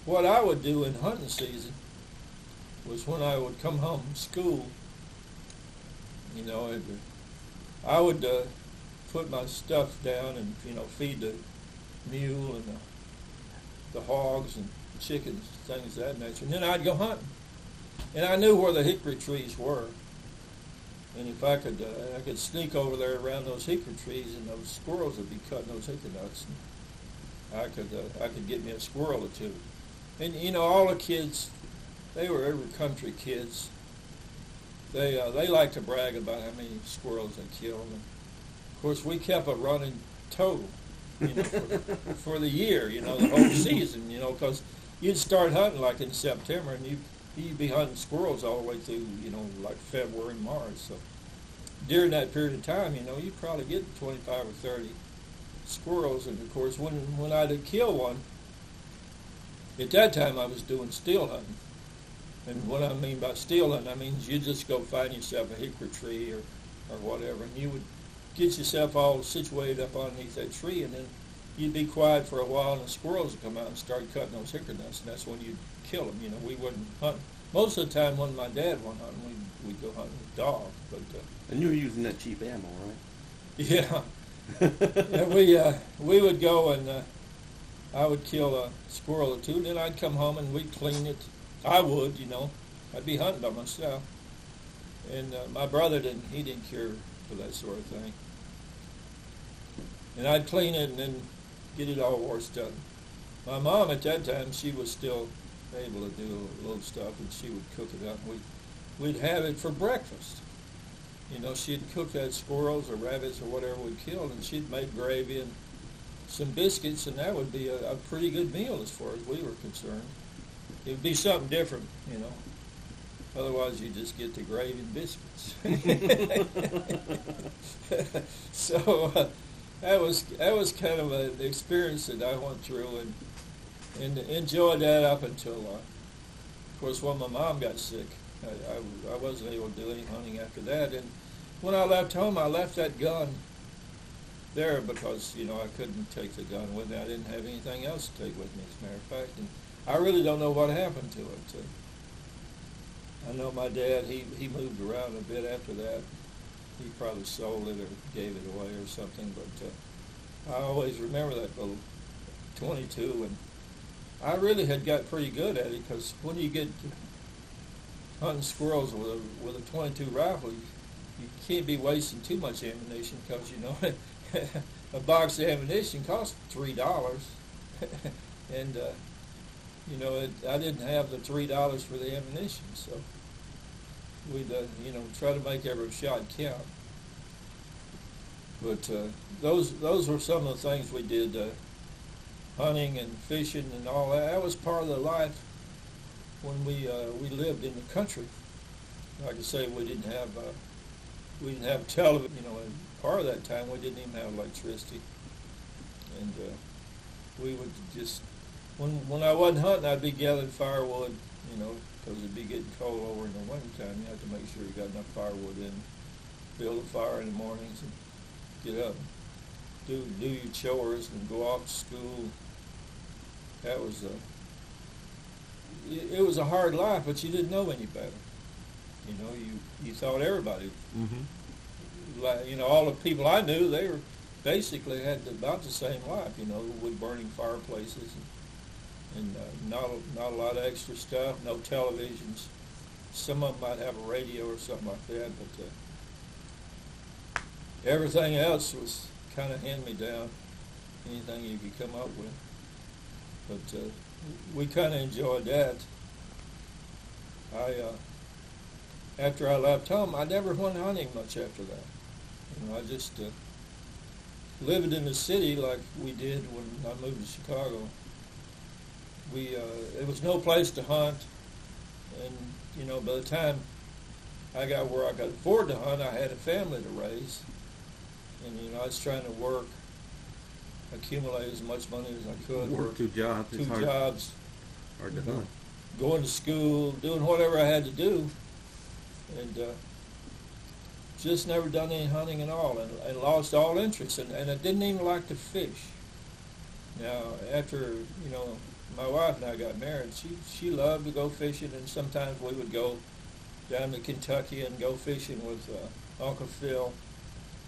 what I would do in hunting season was when I would come home from school, you know, I would put my stuff down and, you know, feed the mule and the hogs and chickens, things of that nature. And then I'd go hunting. And I knew where the hickory trees were. And if I could sneak over there around those hickory trees, and those squirrels would be cutting those hickory nuts. And I could get me a squirrel or two. And you know, all the kids, they were every country kids. They like to brag about how many squirrels they killed. And of course, we kept a running total, you know, for the year, you know, the whole season, you know, because you'd start hunting like in September, and you'd be hunting squirrels all the way through, you know, like February, March. So during that period of time, you know, you'd probably get 25 or 30 squirrels. And of course, when I'd kill one, at that time I was doing steel hunting. And what I mean by steel hunting, I mean you just go find yourself a hickory tree or whatever, and you would get yourself all situated up underneath that tree, and then you'd be quiet for a while, and the squirrels would come out and start cutting those hickory nuts, and that's when you'd kill them. You know, we wouldn't hunt. Most of the time when my dad went hunting, we'd go hunting with dogs. But and you were using that cheap ammo, right? Yeah. And we would go, and I would kill a squirrel or two, and then I'd come home and we'd clean it. I would, you know. I'd be hunting by myself. And my brother he didn't care for that sort of thing. And I'd clean it and then get it all washed up. My mom at that time, she was still able to do a little stuff, and she would cook it up. We'd have it for breakfast. You know, she'd cook that squirrels or rabbits or whatever we killed, and she'd make gravy and some biscuits, and that would be a pretty good meal as far as we were concerned. It would be something different, you know. Otherwise, you just get the gravy and biscuits. So that was kind of an experience that I went through, and enjoyed that up until, of course, when my mom got sick. I wasn't able to do any hunting after that. And when I left home, I left that gun there because, you know, I couldn't take the gun with me. I didn't have anything else to take with me, as a matter of fact. And I really don't know what happened to it. I know my dad, he moved around a bit after that. He probably sold it or gave it away or something. But I always remember that little 22, and I really had got pretty good at it, because when you get hunting squirrels with a 22 rifle, you can't be wasting too much ammunition, because, you know, a box of ammunition costs $3. And, you know, I didn't have the $3 for the ammunition, so we'd, you know, try to make every shot count. But those were some of the things we did, hunting and fishing and all that. That was part of the life when we lived in the country. Like I say, we didn't have television, you know, and part of that time we didn't even have electricity. And we would just, when I wasn't hunting, I'd be gathering firewood, you know, because it'd be getting cold over in the wintertime. You have to make sure you got enough firewood in, build a fire in the mornings, and get up, do your chores, and go off to school. That was it was a hard life, but you didn't know any better. You know, you thought everybody, you know, all the people I knew, they were basically had about the same life. You know, wood burning fireplaces, and not a lot of extra stuff, no televisions. Some of them might have a radio or something like that, but everything else was kind of hand-me-down, anything you could come up with. But we kind of enjoyed that. After I left home, I never went hunting much after that. You know, I just lived in the city like we did when I moved to Chicago. There was no place to hunt, and you know, by the time I got where I could afford to hunt, I had a family to raise, and you know, I was trying to work, accumulate as much money as I could. Work two jobs. Hard to hunt. Going to school, doing whatever I had to do, and just never done any hunting at all, and lost all interest, and I didn't even like to fish. Now, after, you know, my wife and I got married, she loved to go fishing, and sometimes we would go down to Kentucky and go fishing with Uncle Phil.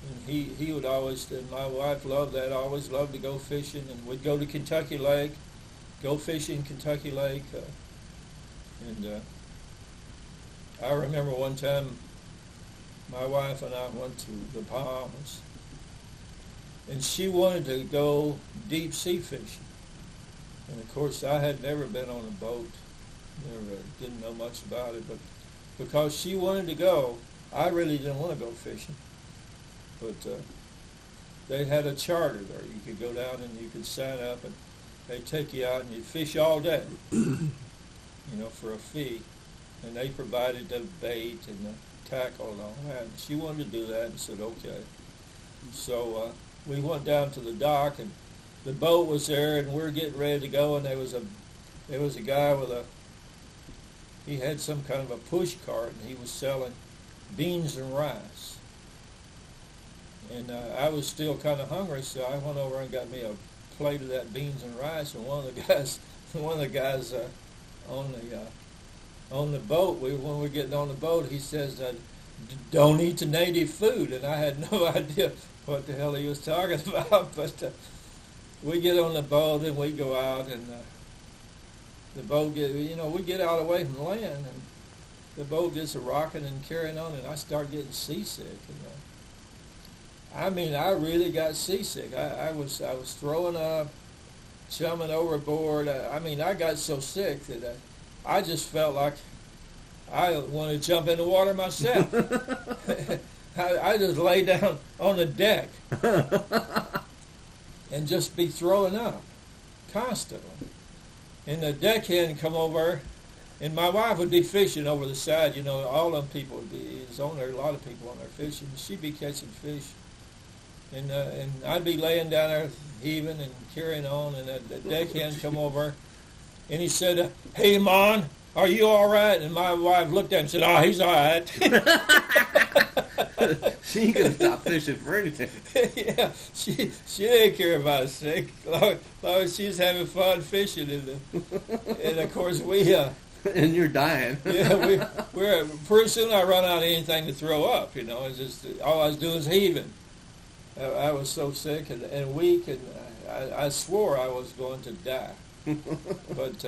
And he would always, and my wife loved that, always loved to go fishing, and we'd go to Kentucky Lake, go fishing Kentucky Lake. And I remember one time my wife and I went to the Bahamas, and she wanted to go deep sea fishing. And of course I had never been on a boat, didn't know much about it, but because she wanted to go, I really didn't want to go fishing. But they had a charter there. You could go down and you could sign up, and they'd take you out and you'd fish all day, for a fee. And they provided the bait and the tackle and all that. And she wanted to do that and said, okay. So we went down to the dock, and the boat was there, and we were getting ready to go, and there was a guy he had some kind of a push cart, and he was selling beans and rice. And I was still kind of hungry, so I went over and got me a plate of that beans and rice. And one of the guys on the boat, when we were getting on the boat, he says, "Don't eat the native food." And I had no idea what the hell he was talking about. But we get on the boat and we go out, and the boat we get out away from land, and the boat gets a rocking and carrying on, and I start getting seasick. And I really got seasick. I was throwing up, chumming overboard. I got so sick that I just felt like I wanted to jump in the water myself. I just lay down on the deck and just be throwing up constantly. And the deckhand come over, and my wife would be fishing over the side. All them people would be. It's on there, a lot of people on there fishing. She'd be catching fish. And I'd be laying down there heaving and carrying on, and the deckhand come over, and he said, "Hey, Mon, are you all right?" And my wife looked at him and said, "Oh, he's all right." She ain't gonna stop fishing for anything. Yeah, she didn't care about us sick. Long as she's having fun fishing, and of course we. And you're dying. Yeah, we're pretty soon I run out of anything to throw up. It's just all I was doing is heaving. I was so sick and weak, and I swore I was going to die. But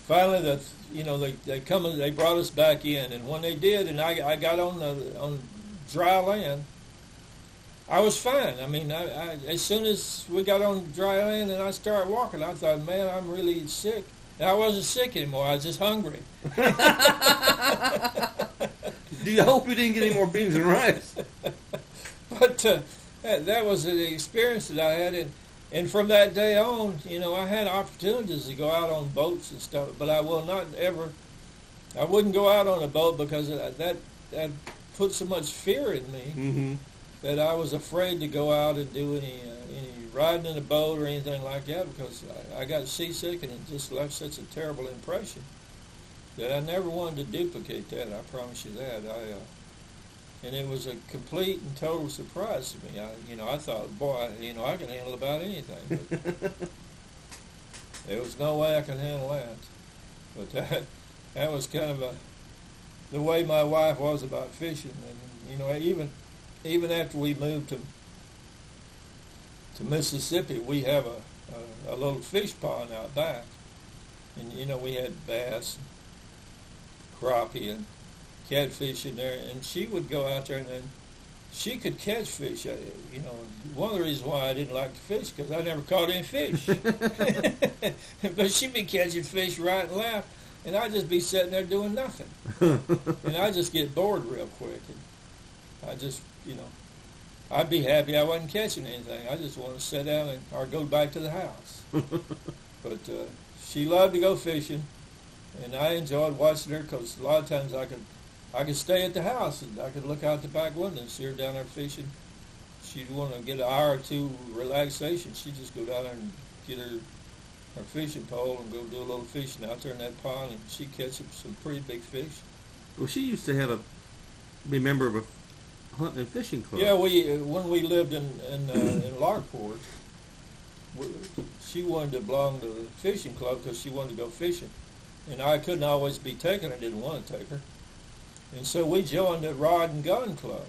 finally, they brought us back in, and when they did, and I got on dry land, I was fine. I as soon as we got on dry land and I started walking, I thought, man, I'm really sick. And I wasn't sick anymore. I was just hungry. Do you hope you didn't get any more beans and rice? But that was the experience that I had, and from that day on, I had opportunities to go out on boats and stuff, but I wouldn't go out on a boat because that put so much fear in me that I was afraid to go out and do any riding in a boat or anything like that, because I got seasick, and it just left such a terrible impression that I never wanted to duplicate that. I promise you that. And it was a complete and total surprise to me. I thought, boy, I can handle about anything. But there was no way I could handle that. But that was kind of the way my wife was about fishing. And even after we moved to Mississippi, we have a little fish pond out back, and we had bass, and crappie, and catfish in there, and she would go out there, and then she could catch fish. One of the reasons why I didn't like to fish, because I never caught any fish. But she'd be catching fish right and left, and I'd just be sitting there doing nothing. And I'd just get bored real quick, and I just, I'd be happy I wasn't catching anything. I just wanted to sit down or go back to the house. But she loved to go fishing, and I enjoyed watching her, because a lot of times I could stay at the house, and I could look out the back window and see her down there fishing. She'd want to get an hour or two relaxation. She'd just go down there and get her fishing pole and go do a little fishing out there in that pond, and she'd catch some pretty big fish. Well, she used to be a member of a hunting and fishing club. Yeah, when we lived in Larkport, she wanted to belong to the fishing club because she wanted to go fishing. And I couldn't always be taken. I didn't want to take her. And so we joined the Rod and Gun Club.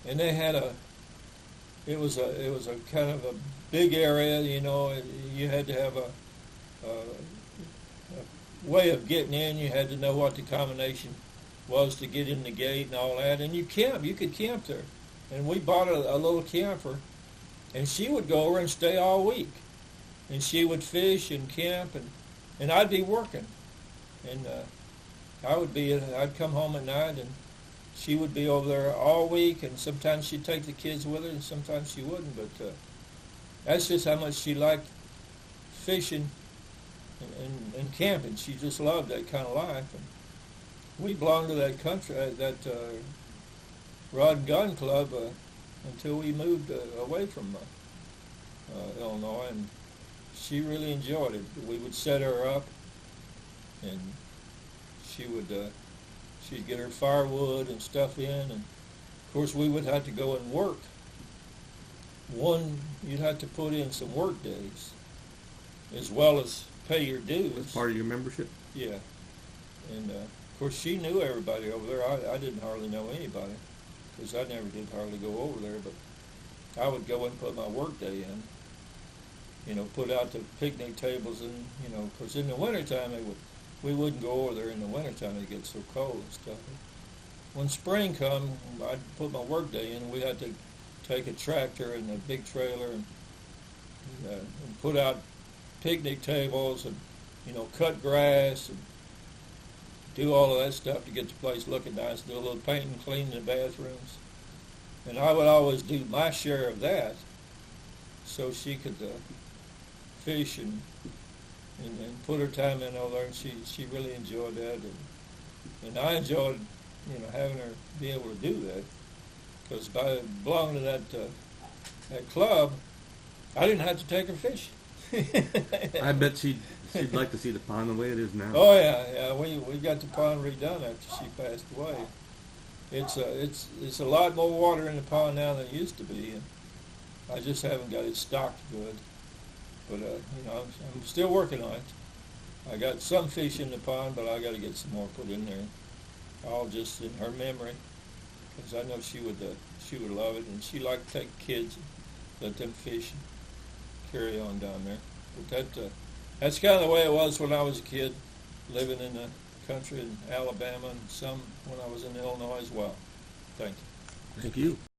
And they had it was a kind of a big area, you know. You had to have a way of getting in. You had to know what the combination was to get in the gate and all that. And you could camp there. And we bought a little camper, and she would go over and stay all week. And she would fish and camp, and I'd be working. And I'd come home at night, and she would be over there all week, and sometimes she'd take the kids with her, and sometimes she wouldn't. But that's just how much she liked fishing and camping. She just loved that kind of life. And we belonged to that country, that Rod and Gun Club, until we moved away from Illinois, and she really enjoyed it. We would set her up, and she'd get her firewood and stuff in, and of course we would have to go and work. You'd have to put in some work days, as well as pay your dues. As part of your membership? Yeah. And of course she knew everybody over there. I didn't hardly know anybody, because I never did hardly go over there, but I would go and put my work day in. You know, put out the picnic tables, and, you know, because in the wintertime we wouldn't go over there in the wintertime. It gets so cold and stuff. When spring come, I'd put my work day in. We had to take a tractor and a big trailer and put out picnic tables and, you know, cut grass and do all of that stuff to get the place looking nice, do a little painting, cleaning the bathrooms. And I would always do my share of that so she could fish and put her time in over there, and she really enjoyed that. And I enjoyed, you know, having her be able to do that, because by belonging to that club, I didn't have to take her fishing. I bet she'd like to see the pond the way it is now. Oh yeah. We got the pond redone after she passed away. It's a lot more water in the pond now than it used to be, and I just haven't got it stocked good. But you know, I'm still working on it. I got some fish in the pond, but I got to get some more put in there, all just in her memory, because I know she would love it, and she liked to take kids and let them fish and carry on down there. But that's kind of the way it was when I was a kid, living in the country in Alabama, and some when I was in Illinois as well. Thank you. Thank you.